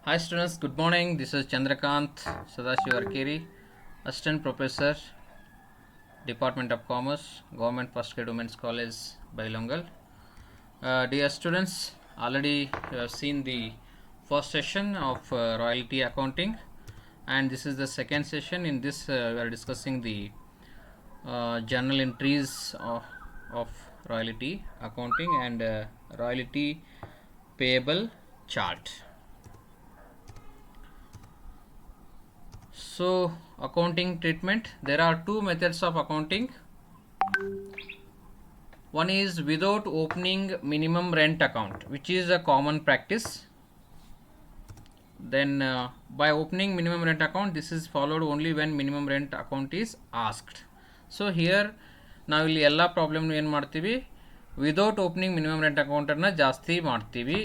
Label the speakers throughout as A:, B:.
A: Hi students, good morning. This is Chandrakant Sadashiv Arkeri, Assistant Professor, Department of Commerce, Government Postgrad Women's College, Bailongal. Dear students, already you have seen the first session of royalty accounting, and this is the second session. In this, we are discussing the journal entries of royalty accounting and royalty payable chart. So, accounting treatment, there are two methods of accounting. One is without opening minimum rent account, which is a common practice. Then by opening minimum rent account, this is followed only when minimum rent account is asked. So here ನಾವಿಲ್ಲಿ ಎಲ್ಲ problem ಏನು ಮಾಡ್ತೀವಿ, without opening minimum rent ಅಕೌಂಟನ್ನು ಜಾಸ್ತಿ ಮಾಡ್ತೀವಿ.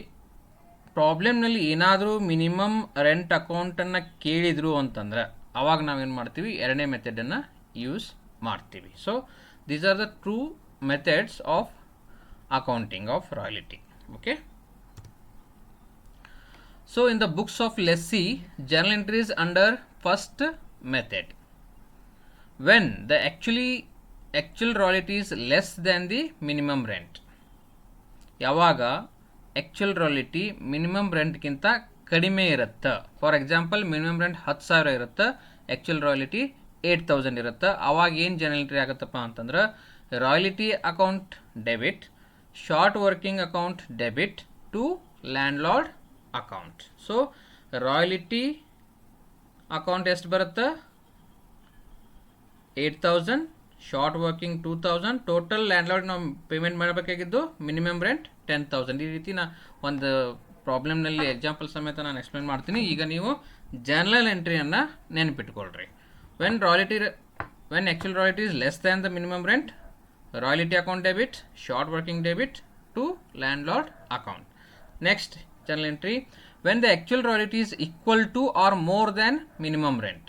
A: ಪ್ರಾಬ್ಲಮ್ನಲ್ಲಿ ಏನಾದರೂ minimum rent ಅಕೌಂಟನ್ನು ಕೇಳಿದರು ಅಂತಂದರೆ ಆವಾಗ ನಾವೇನು ಮಾಡ್ತೀವಿ, ಎರಡನೇ ಮೆಥಡನ್ನು ಯೂಸ್ ಮಾಡ್ತೀವಿ. So these are the true methods of accounting of royalty. Okay. So in the books of lessee, journal entries under first method. When the actual royalty is less than the minimum rent. ಯಾವಾಗ actual royalty minimum ರೆಂಟ್ಗಿಂತ ಕಡಿಮೆ ಇರುತ್ತೆ. For example minimum rent 10,000 ಇರುತ್ತೆ, actual royalty 8,000 ಇರುತ್ತೆ. ಆವಾಗ ಏನು journal entry ಆಗುತ್ತಪ್ಪ ಅಂತಂದ್ರೆ, royalty account debit, short working account debit to landlord account. So royalty account ಎಷ್ಟು ಬರುತ್ತೆ, 8,000, ಶಾರ್ಟ್ ವರ್ಕಿಂಗ್ 2,000, ಟೋಟಲ್ ಲ್ಯಾಂಡ್ಲಾರ್ಡ್ ನಾವು ಪೇಮೆಂಟ್ ಮಾಡಬೇಕಾಗಿದ್ದು ಮಿನಿಮಮ್ ರೆಂಟ್ 10,000. ಈ ರೀತಿ ಒಂದು ಪ್ರಾಬ್ಲಮ್ನಲ್ಲಿ ಎಕ್ಸಾಂಪಲ್ ಸಮೇತ ನಾನು ಎಕ್ಸ್ಪ್ಲೇನ್ ಮಾಡ್ತೀನಿ. ಈಗ ನೀವು ಜರ್ನಲ್ ಎಂಟ್ರಿಯನ್ನು ನೆನಪಿಟ್ಕೊಳ್ರಿ. When actual royalty is less than the minimum rent, royalty account debit, short working debit to landlord account. Next journal entry, when the actual royalty is equal to or more than minimum rent.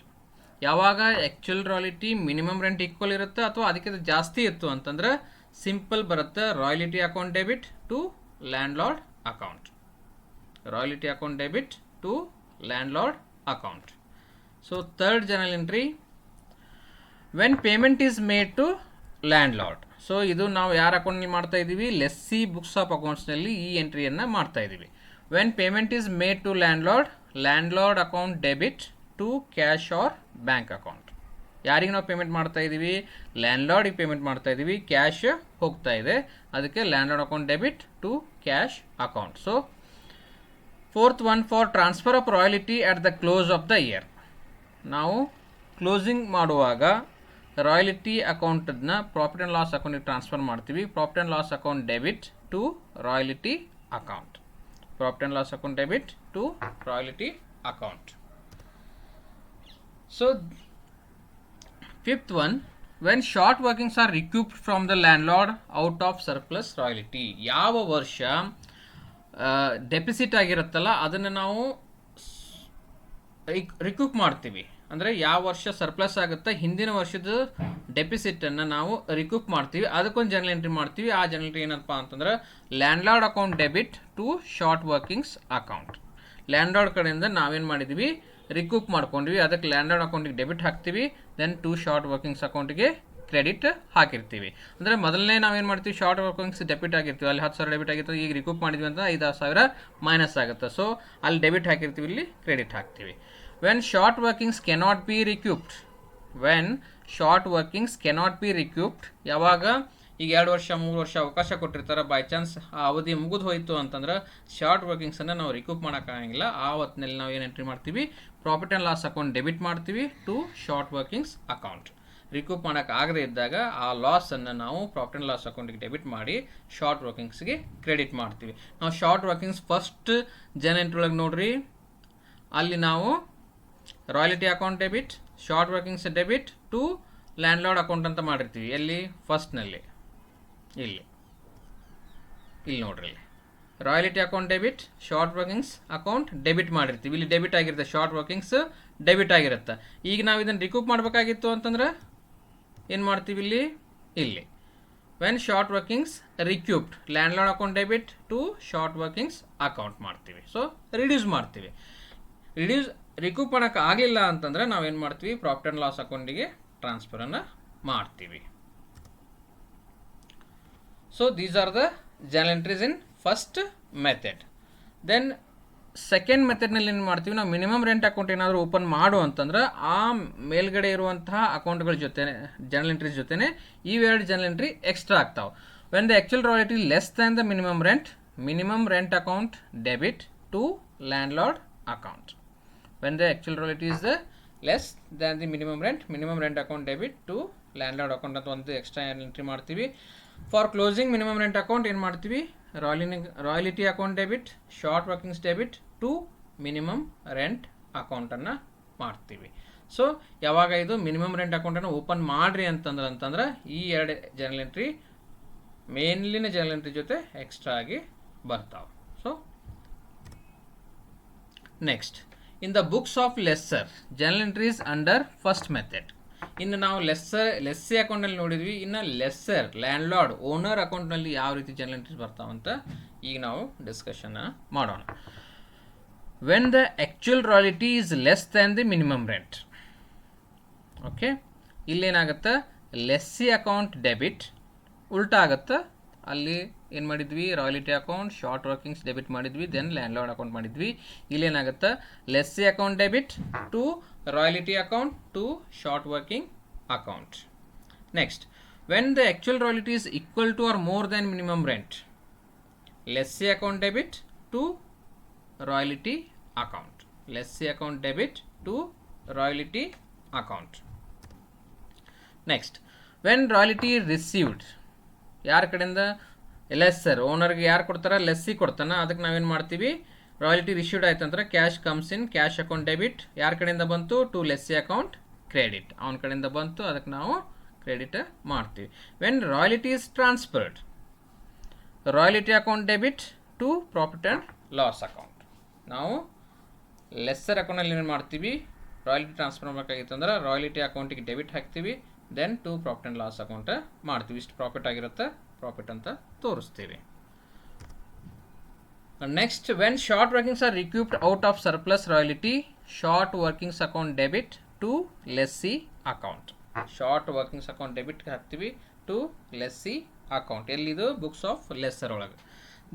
A: ಯಾವಾಗ actual royalty minimum rent equal ಇರುತ್ತೆ ಅಥವಾ ಅದಕ್ಕಿಂತ ಜಾಸ್ತಿ ಇತ್ತು ಅಂತಂದ್ರೆ simple ಬರುತ್ತೆ, royalty account debit to landlord account. Royalty account debit to landlord account. So third journal entry, when payment is made to landlord. So ಇದು ನಾವು ಯಾರ ಅಕೌಂಟ್ನಲ್ಲಿ ಮಾಡ್ತಾ ಇದ್ದೀವಿ, ಲೆಸ್ಸಿ ಬುಕ್ಸ್ ಆಫ್ ಅಕೌಂಟ್ಸ್ನಲ್ಲಿ ಈ ಎಂಟ್ರಿಯನ್ನು ಮಾಡ್ತಾ ಇದ್ದೀವಿ. When payment is made to landlord account debit to cash or bank account. ಯಾರಿಗೆ ನಾವು ಪೇಮೆಂಟ್ ಮಾಡ್ತಾ ಇದ್ದೀವಿ, ಲ್ಯಾಂಡ್ಲಾರ್ಡಿಗೆ ಪೇಮೆಂಟ್ ಮಾಡ್ತಾ ಇದ್ದೀವಿ, ಕ್ಯಾಶ್ ಹೋಗ್ತಾ ಇದೆ, ಅದಕ್ಕೆ landlord account debit to cash account. So fourth one, for transfer of royalty at the close of the year. ನಾವು ಕ್ಲೋಸಿಂಗ್ ಮಾಡುವಾಗ ರಾಯಲ್ಟಿ ಅಕೌಂಟನ್ನ ಪ್ರಾಫಿಟ್ ಆ್ಯಂಡ್ ಲಾಸ್ ಅಕೌಂಟಿಗೆ ಟ್ರಾನ್ಸ್ಫರ್ ಮಾಡ್ತೀವಿ. Profit and loss account debit to royalty account. Profit and loss account debit to royalty account. So fifth one, when short workings are recouped from the landlord out of surplus royalty. ಯಾವ ವರ್ಷ deposit ಆಗಿರುತ್ತಲ್ಲ ಅದನ್ನು ನಾವು ರಿಕೂಪ್ ಮಾಡ್ತೀವಿ. ಅಂದರೆ ಯಾವ ವರ್ಷ surplus ಆಗುತ್ತೆ, ಹಿಂದಿನ ವರ್ಷದ ಡೆಪಿಸಿಟನ್ನು ನಾವು ರಿಕೂಪ್ ಮಾಡ್ತೀವಿ, ಅದಕ್ಕೊಂದು ಜರ್ನಲ್ ಎಂಟ್ರಿ ಮಾಡ್ತೀವಿ. ಆ ಜರ್ನಲ್ ಎಂಟ್ರಿ ಏನಪ್ಪ ಅಂತಂದ್ರೆ landlord account debit to short workings account. Landlord ಕಡೆಯಿಂದ ನಾವೇನು ಮಾಡಿದ್ವಿ, ರಿಕೂಪ್ ಮಾಡ್ಕೊಂಡ್ವಿ, ಅದಕ್ಕೆ ಲ್ಯಾಂಡ್ಲಾರ್ಡ್ ಅಕೌಂಟಿಗೆ ಡೆಬಿಟ್ ಹಾಕ್ತೀವಿ, ದೆನ್ ಟು ಶಾರ್ಟ್ ವರ್ಕಿಂಗ್ಸ್ ಅಕೌಂಟಿಗೆ ಕ್ರೆಡಿಟ್ ಹಾಕಿರ್ತೀವಿ. ಅಂದರೆ ಮೊದಲನೇ ನಾವೇನು ಮಾಡ್ತೀವಿ, ಶಾರ್ಟ್ ವರ್ಕಿಂಗ್ಸ್ ಡೆಬಿಟ್ ಆಗಿರ್ತೀವಿ, ಅಲ್ಲಿ 10,000 ಡೆಬಿಟ್ ಆಗಿರ್ತದೆ, ಈಗ ರಿಕೂಪ್ ಮಾಡಿದ್ವಿ ಅಂತ 5,000 ಮೈನಸ್ ಆಗುತ್ತೆ. ಸೊ ಅಲ್ಲಿ ಡೆಬಿಟ್ ಹಾಕಿರ್ತೀವಿ, ಇಲ್ಲಿ ಕ್ರೆಡಿಟ್ ಹಾಕ್ತೀವಿ. When short workings cannot be recouped, ಯಾವಾಗ ಈಗ 2 ವರ್ಷ 3 ವರ್ಷ ಅವಕಾಶ ಕೊಟ್ಟಿರ್ತಾರೆ, ಬೈ ಚಾನ್ಸ್ ಆ ಅವಧಿ ಮುಗಿದು ಹೋಯಿತು ಅಂತಂದ್ರೆ ಶಾರ್ಟ್ ವರ್ಕಿಂಗ್ಸನ್ನು ನಾವು ರಿಕೂಪ್ ಮಾಡೋಕ್ಕಾಗಂಗಿಲ್ಲ. ಆ ಹೊತ್ತಿನಲ್ಲಿ ನಾವು ಏನು ಎಂಟ್ರಿ ಮಾಡ್ತೀವಿ, profit and loss account debit ಮಾಡ್ತೀವಿ to short workings account. Recoup ಮಾಡೋಕ್ಕಾಗದೇ ಇದ್ದಾಗ ಆ ಲಾಸನ್ನು ನಾವು ಪ್ರಾಫಿಟ್ ಆ್ಯಂಡ್ ಲಾಸ್ ಅಕೌಂಟಿಗೆ ಡೆಬಿಟ್ ಮಾಡಿ ಶಾರ್ಟ್ ವರ್ಕಿಂಗ್ಸ್ಗೆ ಕ್ರೆಡಿಟ್ ಮಾಡ್ತೀವಿ. ನಾವು short workings first journal entry ಒಳಗೆ ನೋಡ್ರಿ, ಅಲ್ಲಿ ನಾವು royalty account debit, short workings debit to landlord account ಅಂತ ಮಾಡಿರ್ತೀವಿ. ಎಲ್ಲಿ, ಫಸ್ಟ್ನಲ್ಲಿ ಇಲ್ಲಿ ನೋಡ್ರಿ, royalty account debit, short workings account debit ಮಾಡಿರ್ತೀವಿ. ಇಲ್ಲಿ ಡೆಬಿಟ್ ಆಗಿರುತ್ತೆ, ಶಾರ್ಟ್ ವರ್ಕಿಂಗ್ಸ್ ಡೆಬಿಟ್ ಆಗಿರುತ್ತೆ. ಈಗ ನಾವು ಇದನ್ನು ರಿಕೂಪ್ ಮಾಡಬೇಕಾಗಿತ್ತು ಅಂತಂದ್ರೆ ಏನು ಮಾಡ್ತೀವಿ, ಇಲ್ಲಿ when short workings recouped, landlord account debit to short workings account ಮಾಡ್ತೀವಿ. ಸೊ ರಿಡ್ಯೂಸ್ ಮಾಡ್ತೀವಿ. ರಿಕೂಪ್ ಮಾಡೋಕ್ಕೆ ಆಗಲಿಲ್ಲ ಅಂತಂದರೆ ನಾವೇನು ಮಾಡ್ತೀವಿ, ಪ್ರಾಫಿಟ್ ಆ್ಯಂಡ್ ಲಾಸ್ ಅಕೌಂಟಿಗೆ ಟ್ರಾನ್ಸ್ಫರನ್ನು ಮಾಡ್ತೀವಿ. So these are the journal entries in first method. Then second ಮೆಥಡ್ನಲ್ಲಿ ಏನು ಮಾಡ್ತೀವಿ, ನಾವು ಮಿನಿಮಮ್ ರೆಂಟ್ ಅಕೌಂಟ್ ಏನಾದರೂ ಓಪನ್ ಮಾಡು ಅಂತಂದ್ರೆ ಆ ಮೇಲ್ಗಡೆ ಇರುವಂತಹ ಅಕೌಂಟ್ಗಳ ಜೊತೆ ಜರ್ನಲ್ ಎಂಟ್ರೀಸ್ ಜೊತೆನೆ ಇವೆರಡು ಜರ್ನಲ್ ಎಂಟ್ರಿ ಎಕ್ಸ್ಟ್ರಾ ಆಗ್ತಾವೆ. When the actual royalty less than the minimum rent account debit to landlord account. When the actual royalty is the less than the minimum rent account debit to landlord account ಅಂತ ಒಂದು extra entry ಮಾಡ್ತೀವಿ. For closing minimum rent account ಏನು ಮಾಡ್ತೀವಿ, royalty account debit, short workings debit to minimum rent ಅಕೌಂಟನ್ನು ಮಾಡ್ತೀವಿ. So ಯಾವಾಗ ಇದು minimum rent ಅಕೌಂಟನ್ನು ಓಪನ್ ಮಾಡಿರಿ ಅಂತಂದ್ರೆ ಈ ಎರಡು ಜರ್ನಲ್ ಎಂಟ್ರಿ ಮೇನ್ಲಿನ ಜರ್ನಲ್ ಎಂಟ್ರಿ ಜೊತೆ ಎಕ್ಸ್ಟ್ರಾ ಆಗಿ ಬರ್ತಾವೆ. So next, in the books of lesser journal entries under first method. ಇನ್ನು ನಾವು ಲೆಸ್ಸಿ ಅಕೌಂಟ್ನಲ್ಲಿ ನೋಡಿದ್ವಿ. ಇನ್ನು ಲೆಸ್ಸರ್ ಲ್ಯಾಂಡ್ಲಾರ್ಡ್ ಓನರ್ ಅಕೌಂಟ್ನಲ್ಲಿ ಯಾವ ರೀತಿ ಜರ್ನಲ್ ಎಂಟ್ರೀಸ್ ಬರ್ತಾವಂತ ಈಗ ನಾವು ಡಿಸ್ಕಷನ್ ಮಾಡೋಣ. When the actual royalty is less than the minimum rent. Okay, ಇಲ್ಲೇನಾಗುತ್ತೆ, ಲೆಸ್ಸಿ ಅಕೌಂಟ್ ಡೆಬಿಟ್ ಉಲ್ಟಾ ಆಗುತ್ತೆ. ಅಲ್ಲಿ ಏನು ಮಾಡಿದ್ವಿ, royalty account short workings debit ಮಾಡಿದ್ವಿ, ದೆನ್ ಲ್ಯಾಂಡ್ಲಾರ್ಡ್ ಅಕೌಂಟ್ ಮಾಡಿದ್ವಿ. ಇಲ್ಲೇನಾಗುತ್ತೆ, lessee account debit to royalty account to short working account. Next, when the actual royalty is equal to or more than minimum rent, lessee account debit to royalty account. Lessee account debit to royalty account. Next, when royalty received, ಯಾರ ಕಡೆಯಿಂದ, lesser ಓನರ್ಗೆ ಯಾರು ಕೊಡ್ತಾರ, lessee ಕೊಡ್ತಾನೆ. ಅದಕ್ಕೆ ನಾವೇನು ಮಾಡ್ತೀವಿ, royalty received ಆಯ್ತು ಅಂದ್ರೆ cash comes in, cash account debit ಯಾರ ಕಡೆಯಿಂದ ಬಂತು, ಟು ಲೆಸ್ಸಿ ಅಕೌಂಟ್ ಕ್ರೆಡಿಟ್, ಅವನ ಕಡೆಯಿಂದ ಬಂತು, ಅದಕ್ಕೆ ನಾವು ಕ್ರೆಡಿಟ್ ಮಾಡ್ತೀವಿ. When royalty is transferred, royalty account debit to profit and loss account. ನಾವು ಲೆಸ್ಸರ್ ಅಕೌಂಟಲ್ಲಿ ಏನು ಮಾಡ್ತೀವಿ, ರಾಯಲ್ಟಿ ಟ್ರಾನ್ಸ್ಫರ್ ಮಾಡಬೇಕಾಗಿತ್ತು ಅಂದ್ರೆ ರಾಯಲ್ಟಿ ಅಕೌಂಟಿಗೆ ಡೆಬಿಟ್ ಹಾಕ್ತೀವಿ, then to profit and loss account ಮಾಡ್ತೀವಿ. ಇಷ್ಟು ಪ್ರಾಫಿಟ್ ಆಗಿರುತ್ತೆ, ಪ್ರಾಫಿಟ್ ಅಂತ ತೋರಿಸ್ತೀವಿ. Next, when short workings are recouped out of surplus royalty, short workings account debit to lessee account. Short workings account debit ಹಾಕ್ತೀವಿ to lessee account. ಎಲ್ಲಿದು, books of lessor ಒಳಗೆ.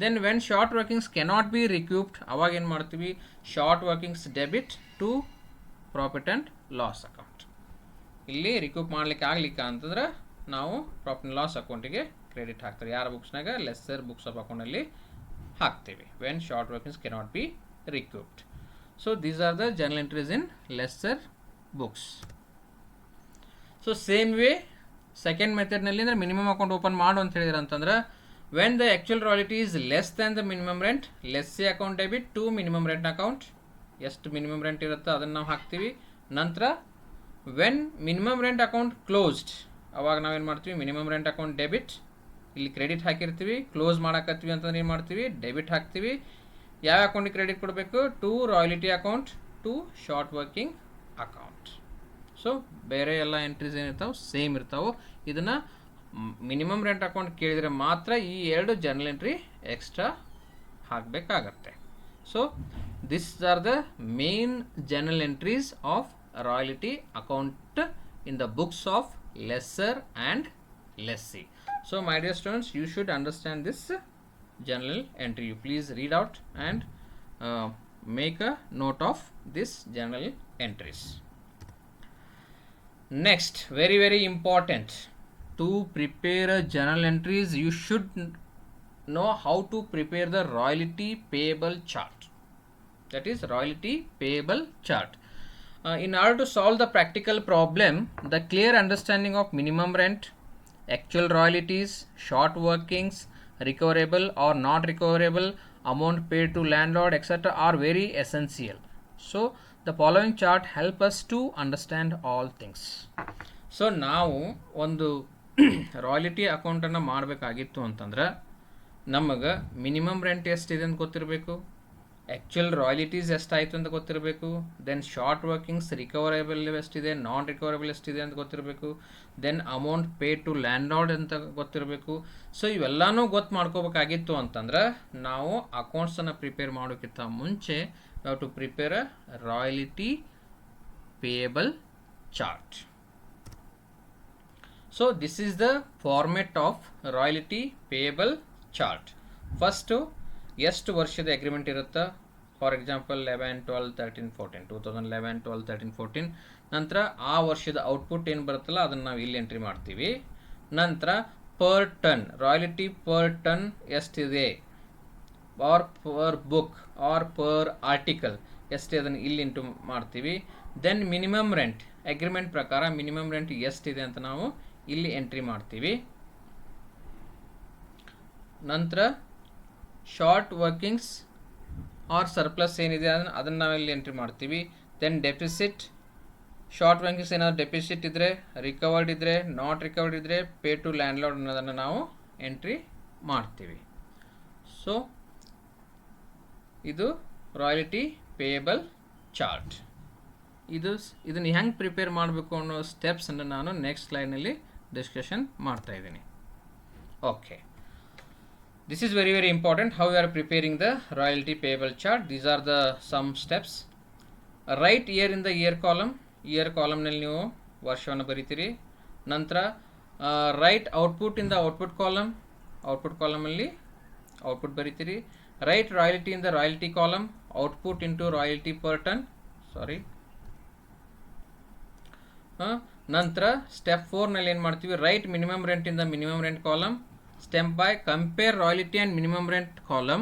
A: Then when short workings cannot be recouped, ಅವಾಗ ಏನು ಮಾಡ್ತೀವಿ, short workings debit to profit and loss account. ಇಲ್ಲಿ recoup ಮಾಡ್ಲಿಕ್ಕೆ ಆಗ್ಲಿಕ್ಕ ಅಂತಂದ್ರೆ ನಾವು ಪ್ರಾಫಿಟ್ ಆ್ಯಂಡ್ ಲಾಸ್ ಅಕೌಂಟಿಗೆ ಕ್ರೆಡಿಟ್ ಹಾಕ್ತಾರೆ. ಯಾರ ಬುಕ್ಸ್ನಾಗ, ಲೆಸ್ಸರ್ ಬುಕ್ಸ್ ಆಫ್ ಅಕೌಂಟಲ್ಲಿ ಹಾಕ್ತೀವಿ. When short workings cannot be recouped. So these are the journal entries in lessor books. So same way second ಮೆಥಡ್ನಲ್ಲಿ ಅಂದರೆ ಮಿನಿಮಮ್ ಅಕೌಂಟ್ ಓಪನ್ ಮಾಡು ಅಂತ ಹೇಳಿದ್ರೆ ಅಂತಂದ್ರೆ, when the actual royalty is less than the minimum rent, lessee account debit to minimum rent account. ಎಷ್ಟು minimum rent ಇರುತ್ತೋ ಅದನ್ನು ನಾವು ಹಾಕ್ತೀವಿ. ನಂತರ when minimum rent account closed, ಅವಾಗ ನಾವೇನು ಮಾಡ್ತೀವಿ, ಮಿನಿಮಮ್ ರೆಂಟ್ ಅಕೌಂಟ್ ಡೆಬಿಟ್, ಇಲ್ಲಿ ಕ್ರೆಡಿಟ್ ಹಾಕಿರ್ತೀವಿ. ಕ್ಲೋಸ್ ಮಾಡಕತ್ತೀವಿ ಅಂತಂದ್ರೆ ಏನು ಮಾಡ್ತೀವಿ, ಡೆಬಿಟ್ ಹಾಕ್ತೀವಿ. ಯಾವ ಅಕೌಂಟಿಗೆ ಕ್ರೆಡಿಟ್ ಕೊಡಬೇಕು, to royalty account to short working account. So ಬೇರೆ ಎಲ್ಲ ಎಂಟ್ರೀಸ್ ಏನಿರ್ತಾವೆ ಸೇಮ್ ಇರ್ತಾವೆ. ಇದನ್ನು ಮಿನಿಮಮ್ ರೆಂಟ್ ಅಕೌಂಟ್ ಕೇಳಿದರೆ ಮಾತ್ರ ಈ ಎರಡು ಜರ್ನಲ್ ಎಂಟ್ರಿ ಎಕ್ಸ್ಟ್ರಾ ಹಾಕಬೇಕಾಗತ್ತೆ. So this are the main journal entries of royalty account in the books of lessor and lessee. So my dear students, you should understand this journal entry. You please read out and make a note of this journal entries. Next, very very important, to prepare a journal entries you should know how to prepare the royalty payable chart. That is royalty payable chart. In order to solve the practical problem, the clear understanding of minimum rent, actual royalties, short workings, recoverable or not recoverable, amount paid to landlord, etc. are very essential. So the following chart help us to understand all things. So ನಾವು ಒಂದು royalty ಅಕೌಂಟನ್ನು ಮಾಡಬೇಕಾಗಿತ್ತು ಅಂತಂದ್ರೆ ನಮಗೆ minimum rent ಎಷ್ಟಿದೆ ಅಂತ ಗೊತ್ತಿರಬೇಕು, actual royalties ಎಷ್ಟಾಯಿತು ಅಂತ ಗೊತ್ತಿರಬೇಕು, ದೆನ್ ಶಾರ್ಟ್ ವರ್ಕಿಂಗ್ಸ್ ರಿಕವರೇಬಲ್ ಎಷ್ಟಿದೆ, ನಾನ್ ರಿಕವರೇಬಲ್ ಎಷ್ಟಿದೆ ಅಂತ ಗೊತ್ತಿರಬೇಕು, then amount paid to landlord ಅಂತ ಗೊತ್ತಿರಬೇಕು. ಸೊ ಇವೆಲ್ಲನೂ ಗೊತ್ತು ಮಾಡ್ಕೋಬೇಕಾಗಿತ್ತು ಅಂತಂದ್ರೆ ನಾವು ಅಕೌಂಟ್ಸನ್ನು ಪ್ರಿಪೇರ್ ಮಾಡೋಕ್ಕಿಂತ ಮುಂಚೆ you have to prepare a royalty payable chart. So this is the format of royalty payable chart. First ಎಷ್ಟು ವರ್ಷದ ಅಗ್ರಿಮೆಂಟ್ ಇರುತ್ತೆ, ಫಾರ್ ಎಕ್ಸಾಂಪಲ್ 11, 12, 13, 14 2011, 12, 13, 14. ನಂತರ ಆ ವರ್ಷದ ಔಟ್ಪುಟ್ ಏನು ಬರುತ್ತಲ್ಲ ಅದನ್ನು ನಾವು ಇಲ್ಲಿ ಎಂಟ್ರಿ ಮಾಡ್ತೀವಿ. ನಂತರ per ton royalty per ton ಎಷ್ಟಿದೆ, or per book or per article ಎಷ್ಟಿದೆ ಅದನ್ನು ಇಲ್ಲಿ ಎಂಟ್ರಿ ಮಾಡ್ತೀವಿ. ದೆನ್ ಮಿನಿಮಮ್ ರೆಂಟ್ ಅಗ್ರಿಮೆಂಟ್ ಪ್ರಕಾರ ಮಿನಿಮಮ್ ರೆಂಟ್ ಎಷ್ಟಿದೆ ಅಂತ ನಾವು ಇಲ್ಲಿ ಎಂಟ್ರಿ ಮಾಡ್ತೀವಿ. ನಂತರ ಶಾರ್ಟ್ ವರ್ಕಿಂಗ್ಸ್ ಆರ್ ಸರ್ಪ್ಲಸ್ ಏನಿದೆ ಅದನ್ನು ನಾವಿಲ್ಲಿ ಎಂಟ್ರಿ ಮಾಡ್ತೀವಿ. ದೆನ್ ಡೆಫಿಸಿಟ್, ಶಾರ್ಟ್ ವರ್ಕಿಂಗ್ಸ್ ಏನಾದರೂ ಡೆಫಿಸಿಟ್ ಇದ್ದರೆ, ರಿಕವರ್ಡ್ ಇದ್ದರೆ, ನಾಟ್ ರಿಕವರ್ಡ್ ಇದ್ದರೆ, ಪೇ ಟು ಲ್ಯಾಂಡ್ಲಾರ್ಡ್ ಅನ್ನೋದನ್ನು ನಾವು ಎಂಟ್ರಿ ಮಾಡ್ತೀವಿ. ಸೊ ಇದು ರಾಯಲ್ಟಿ ಪೇಯಬಲ್ ಚಾರ್ಟ್. ಇದನ್ನು ಹೆಂಗೆ ಪ್ರಿಪೇರ್ ಮಾಡಬೇಕು ಅನ್ನೋ ಸ್ಟೆಪ್ಸನ್ನು ನಾನು ನೆಕ್ಸ್ಟ್ ಸ್ಲೈಡ್ನಲ್ಲಿ ಡಿಸ್ಕಷನ್ ಮಾಡ್ತಾ ಇದ್ದೀನಿ. Okay, this is very very important how you are preparing the royalty payable chart. These are the some steps. Write year in the year column. Year column ನಲ್ಲಿ ನೀವು ವರ್ಷವನ್ನು ಬರೀತೀರಿ. ನಂತರ write output in the output column. Output column ಅಲ್ಲಿ output ಬರೀತೀರಿ. Write royalty in the royalty column. Output into royalty per ton. Sorry. ನಂತರ step 4 ನಲ್ಲಿ ಏನು ಮಾಡ್ತೀವಿ, write minimum rent in the minimum rent column. Step by compare royalty and minimum rent column.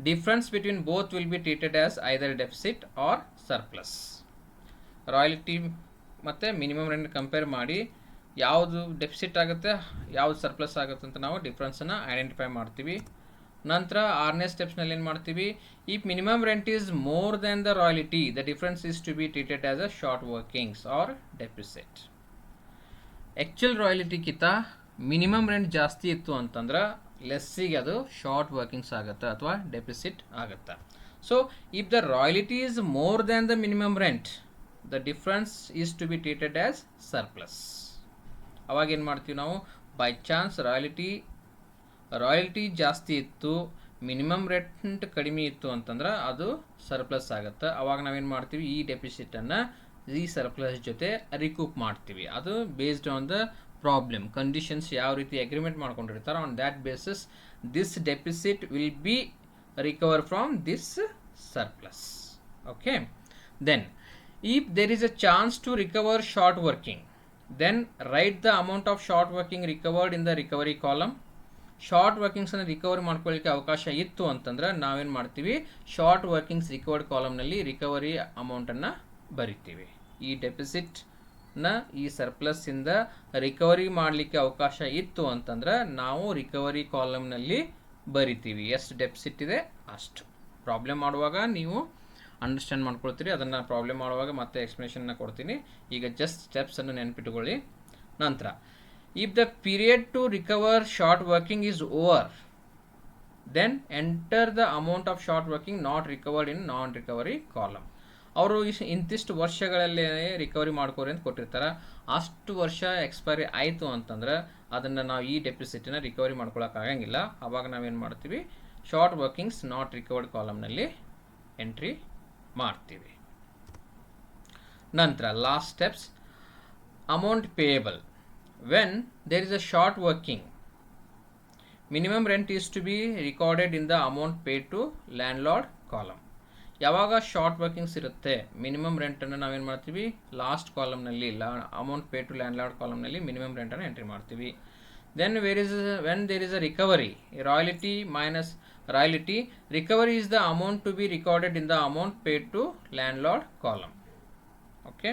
A: Difference between both will be treated as either deficit or surplus. Royalty ಮತ್ತು minimum rent compare ಮಾಡಿ ಯಾವುದು deficit ಆಗುತ್ತೆ ಯಾವುದು surplus ಆಗುತ್ತೆ ಅಂತ ನಾವು ಡಿಫ್ರೆನ್ಸನ್ನು identify ಮಾಡ್ತೀವಿ. ನಂತರ 6ನೇ ಸ್ಟೆಪ್ಸ್ನಲ್ಲಿ ಏನು ಮಾಡ್ತೀವಿ, if minimum rent is more than the royalty the difference is to be treated as a short workings or deficit. Actual ರಾಯಲ್ಟಿಗಿಂತ ಮಿನಿಮಮ್ ರೆಂಟ್ ಜಾಸ್ತಿ ಇತ್ತು ಅಂತಂದ್ರೆ ಲೆಸ್ಸಿಗೆ ಅದು ಶಾರ್ಟ್ ವರ್ಕಿಂಗ್ಸ್ ಆಗುತ್ತೆ ಅಥವಾ ಡೆಫಿಸಿಟ್ ಆಗುತ್ತೆ. So if the royalty is more than the minimum rent the difference is to be treated as surplus. ಅವಾಗ ಏನು ಮಾಡ್ತೀವಿ ನಾವು, ಬೈ ಚಾನ್ಸ್ ರಾಯಲ್ಟಿ ಜಾಸ್ತಿ ಇತ್ತು ಮಿನಿಮಮ್ ರೆಂಟ್ ಕಡಿಮೆ ಇತ್ತು ಅಂತಂದ್ರೆ ಅದು ಸರ್ಪ್ಲಸ್ ಆಗುತ್ತೆ. ಅವಾಗ ನಾವೇನು ಮಾಡ್ತೀವಿ, ಈ ಡೆಫಿಸಿಟನ್ನು ಈ ಸರ್ಪ್ಲಸ್ ಜೊತೆ ರಿಕೂಪ್ ಮಾಡ್ತೀವಿ. ಅದು based on the problem conditions ಯಾವ ರೀತಿ ಅಗ್ರಿಮೆಂಟ್ ಮಾಡ್ಕೊಂಡಿರ್ತಾರೆ on that basis this deficit will be recover from this surplus. Okay, then if there is a chance to recover short working then write the amount of short working recovered in the recovery column. Short ವರ್ಕಿಂಗ್ಸನ್ನು recovery ಮಾಡ್ಕೊಳ್ಳಿಕ್ಕೆ ಅವಕಾಶ ಇತ್ತು ಅಂತಂದ್ರೆ ನಾವೇನು ಮಾಡ್ತೀವಿ, short workings recovered ಕಾಲಮ್ನಲ್ಲಿ recovery ಅಮೌಂಟನ್ನು ಬರಿತೀವಿ. ಈ ಡೆಫಿಸಿಟ್ನ ಈ ಸರ್ಪ್ಲಸ್ಸಿಂದ ರಿಕವರಿ ಮಾಡಲಿಕ್ಕೆ ಅವಕಾಶ ಇತ್ತು ಅಂತಂದ್ರೆ ನಾವು ರಿಕವರಿ ಕಾಲಮ್ನಲ್ಲಿ ಬರಿತೀವಿ. ಎಷ್ಟು ಡೆಫಿಸಿಟ್ ಇದೆ ಅಷ್ಟು. ಪ್ರಾಬ್ಲಮ್ ಮಾಡುವಾಗ ನೀವು ಅಂಡರ್ಸ್ಟ್ಯಾಂಡ್ ಮಾಡ್ಕೊಳ್ತೀರಿ, ಅದನ್ನು ಪ್ರಾಬ್ಲಮ್ ಮಾಡುವಾಗ ಮತ್ತೆ ಎಕ್ಸ್ಪ್ಲನೇಷನ್ನ ಕೊಡ್ತೀನಿ. ಈಗ ಜಸ್ಟ್ ಸ್ಟೆಪ್ಸನ್ನು ನೆನಪಿಟ್ಟುಕೊಳ್ಳಿ. ನಂತರ if the period to recover short working is over then enter the amount of short working not recovered in non recovery column. ಅವರು ಇಂತಿಷ್ಟು ವರ್ಷಗಳಲ್ಲೇ ರಿಕವರಿ ಮಾಡ್ಕೋರಿ ಅಂತ ಕೊಟ್ಟಿರ್ತಾರೆ. ಅಷ್ಟು ವರ್ಷ ಎಕ್ಸ್ಪೈರಿ ಆಯಿತು ಅಂತಂದ್ರೆ ಅದನ್ನು ನಾವು ಈ ಡೆಫಿಸಿಟನ್ನ ರಿಕವರಿ ಮಾಡ್ಕೊಳಕ್ಕಾಗಂಗಿಲ್ಲ. ಆವಾಗ ನಾವೇನು ಮಾಡ್ತೀವಿ, ಶಾರ್ಟ್ ವರ್ಕಿಂಗ್ಸ್ ನಾಟ್ ರಿಕವರ್ಡ್ ಕಾಲಮ್ನಲ್ಲಿ ಎಂಟ್ರಿ ಮಾಡ್ತೀವಿ. ನಂತರ last steps, amount payable when there is a short working minimum rent is to be recorded in the amount paid to landlord column. ಯಾವಾಗ ಶಾರ್ಟ್ ವರ್ಕಿಂಗ್ಸ್ ಇರುತ್ತೆ minimum ರೆಂಟನ್ನು ನಾವೇನು ಮಾಡ್ತೀವಿ, last ಕಾಲಮ್ನಲ್ಲಿ amount pay to landlord ಕಾಲಮ್ನಲ್ಲಿ minimum ರೆಂಟನ್ನು entry ಮಾಡ್ತೀವಿ. Then when there is a recovery royalty minus royalty recovery is the amount to be recorded in the amount paid to landlord column. Okay,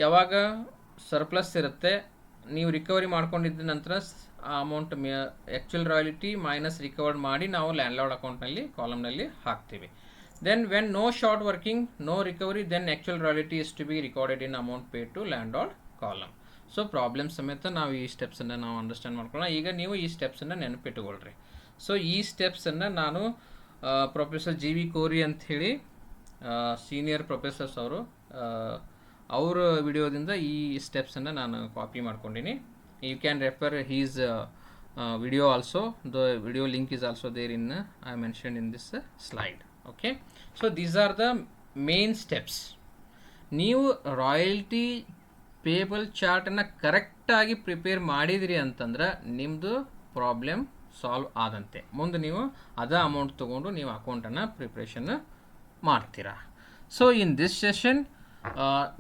A: ಯಾವಾಗ surplus ಇರುತ್ತೆ ನೀವು recovery ಮಾಡ್ಕೊಂಡಿದ್ದ ನಂತರ ಆ amount actual royalty minus recovered ಮಾಡಿ ನಾವು landlord ಅಕೌಂಟ್ನಲ್ಲಿ ಕಾಲಮ್ನಲ್ಲಿ ಹಾಕ್ತೀವಿ. Then when no short working, no recovery, then actual royalty is to be recorded in amount paid to landlord column. So problem ಸಮೇತ ನಾವು ಈ ಸ್ಟೆಪ್ಸನ್ನು ನಾವು ಅಂಡರ್ಸ್ಟ್ಯಾಂಡ್ ಮಾಡ್ಕೊಳ್ಳೋಣ. ಈಗ ನೀವು ಈ ಸ್ಟೆಪ್ಸನ್ನು ನೆನಪಿಟ್ಟುಕೊಳ್ರಿ. ಸೊ ಈ ಸ್ಟೆಪ್ಸನ್ನು ನಾನು ಪ್ರೊಫೆಸರ್ ಜಿ ವಿ ಕೋರಿ ಅಂಥೇಳಿ ಸೀನಿಯರ್ ಪ್ರೊಫೆಸರ್ಸ್ ಅವರ ವಿಡಿಯೋದಿಂದ ಈ ಸ್ಟೆಪ್ಸನ್ನು ನಾನು ಕಾಪಿ ಮಾಡ್ಕೊಂಡಿನಿ. You can refer his video also. The video link is also there in I mentioned in this slide. Okay, so these are the main steps. ನೀವು royalty payable ಚಾರ್ಟನ್ನು ಕರೆಕ್ಟಾಗಿ prepare ಮಾಡಿದಿರಿ ಅಂತಂದ್ರೆ ನಿಮ್ಮದು ಪ್ರಾಬ್ಲಮ್ ಸಾಲ್ವ್ ಆದಂತೆ. ಮುಂದೆ ನೀವು ಅದ ಅಮೌಂಟ್ ತೊಗೊಂಡು ನೀವು ಅಕೌಂಟನ್ನು ಪ್ರಿಪ್ರೇಷನ್ ಮಾಡ್ತೀರಾ. So in this session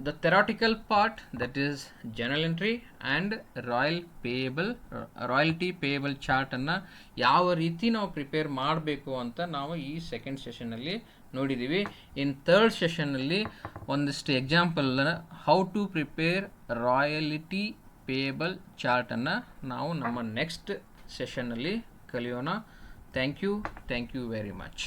A: the theoretical part, that is journal entry and royalty payable chart ಅನ್ನು ಯಾವ ರೀತಿ ನಾವು ಪ್ರಿಪೇರ್ ಮಾಡಬೇಕು ಅಂತ ನಾವು ಈ ಸೆಕೆಂಡ್ ಸೆಷನ್ನಲ್ಲಿ ನೋಡಿದ್ದೀವಿ. ಇನ್ ಥರ್ಡ್ ಸೆಷನ್ನಲ್ಲಿ ಒಂದಿಷ್ಟು example how to prepare royalty payable ಚಾರ್ಟನ್ನು ನಾವು ನಮ್ಮ ನೆಕ್ಸ್ಟ್ ಸೆಷನ್ನಲ್ಲಿ ಕಲಿಯೋಣ. Thank you very much.